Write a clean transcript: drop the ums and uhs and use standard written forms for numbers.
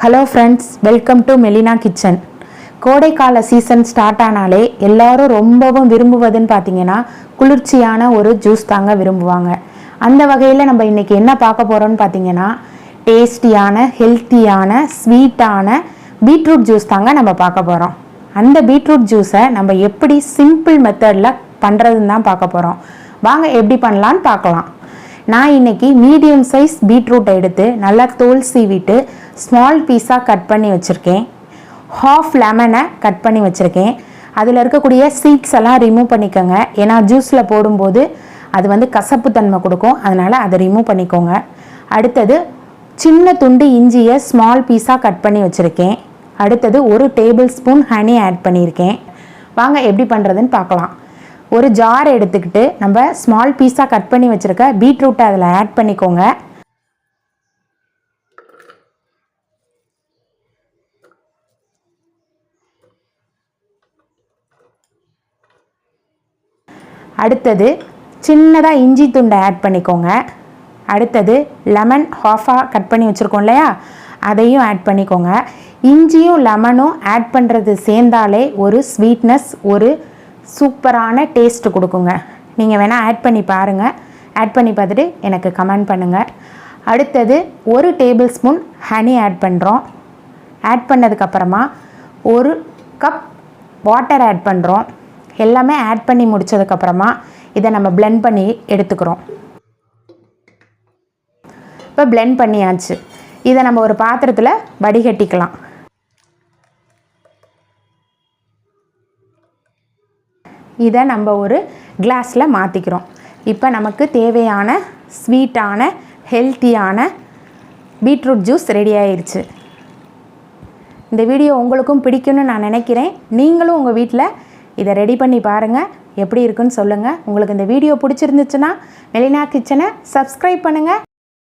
Hello friends, welcome to Melina kitchen. கோடைக்கால season start ஆனாலே எல்லாரும் ரொம்பவும் விரும்புவதுன்னு பார்த்தீங்கன்னா குளிர்ச்சியான ஒரு ஜூஸ் தாங்க விரும்புவாங்க. அந்த வகையில் நம்ம இன்றைக்கி என்ன பார்க்க போகிறோம்னு பார்த்தீங்கன்னா டேஸ்டியான, ஹெல்த்தியான, ஸ்வீட்டான பீட்ரூட் ஜூஸ் தாங்க நம்ம பார்க்க போகிறோம். அந்த பீட்ரூட் ஜூஸை நம்ம எப்படி சிம்பிள் மெத்தடில் பண்ணுறதுன்னு தான் பார்க்க போகிறோம். வாங்க எப்படி பண்ணலான்னு பார்க்கலாம். நான் இன்றைக்கி மீடியம் சைஸ் பீட்ரூட்டை எடுத்து நல்லா தோல் சீவிட்டு ஸ்மால் பீஸாக கட் பண்ணி வச்சுருக்கேன். ஹாஃப் லெமனை கட் பண்ணி வச்சுருக்கேன். அதில் இருக்கக்கூடிய சீட்ஸ் எல்லாம் ரிமூவ் பண்ணிக்கோங்க. ஏன்னா ஜூஸில் போடும்போது அது கசப்பு தன்மை கொடுக்கும், அதனால் அதை ரிமூவ் பண்ணிக்கோங்க. அடுத்தது சின்ன துண்டு இஞ்சியை ஸ்மால் பீஸாக கட் பண்ணி வச்சுருக்கேன். அடுத்தது 1 டேபிள் ஸ்பூன் ஹனி ஆட் பண்ணியிருக்கேன். வாங்க எப்படி பண்ணுறதுன்னு பார்க்கலாம். ஒரு ஜார் எடுத்துக்கிட்டு நம்ம ஸ்மால் பீஸாக கட் பண்ணி வச்சுருக்க பீட்ரூட்டை அதில் ஆட் பண்ணிக்கோங்க. அடுத்தது சின்னதாக இஞ்சி துண்டை ஆட் பண்ணிக்கோங்க. அடுத்தது லெமன் ஹாஃபாக கட் பண்ணி வச்சுருக்கோம் இல்லையா, அதையும் ஆட் பண்ணிக்கோங்க. இஞ்சியும் லெமனும் ஆட் பண்ணுறது சேர்ந்தாலே ஒரு ஸ்வீட்னஸ், ஒரு சூப்பரான டேஸ்ட்டு கொடுக்குங்க. நீங்கள் வேணால் ஆட் பண்ணி பாருங்கள். ஆட் பண்ணி பார்த்துட்டு எனக்கு கமெண்ட் பண்ணுங்கள். அடுத்தது 1 டேபிள் ஸ்பூன் ஹனி ஆட் பண்ணுறோம். ஆட் பண்ணதுக்கப்புறமா 1 கப் வாட்டர் ஆட் பண்ணுறோம். எல்லாமே ஆட் பண்ணி முடித்ததுக்கப்புறமா இதை நம்ம பிளெண்ட் பண்ணி எடுத்துக்கிறோம். இப்போ பிளெண்ட் பண்ணியாச்சு. இதை நம்ம ஒரு பாத்திரத்தில் வடிகட்டிக்கலாம். இதை நம்ம ஒரு கிளாஸில் மாற்றிக்கிறோம். இப்போ நமக்கு தேவையான ஸ்வீட்டான, ஹெல்த்தியான பீட்ரூட் ஜூஸ் ரெடி ஆயிடுச்சு. இந்த வீடியோ உங்களுக்கும் பிடிக்கும்னு நான் நினைக்கிறேன். நீங்களும் உங்கள் வீட்டில் இதை ரெடி பண்ணி பாருங்கள். எப்படி இருக்குன்னு சொல்லுங்கள். உங்களுக்கு இந்த வீடியோ பிடிச்சிருந்துச்சுன்னா மெலினா கிச்சனை சப்ஸ்கிரைப் பண்ணுங்கள்,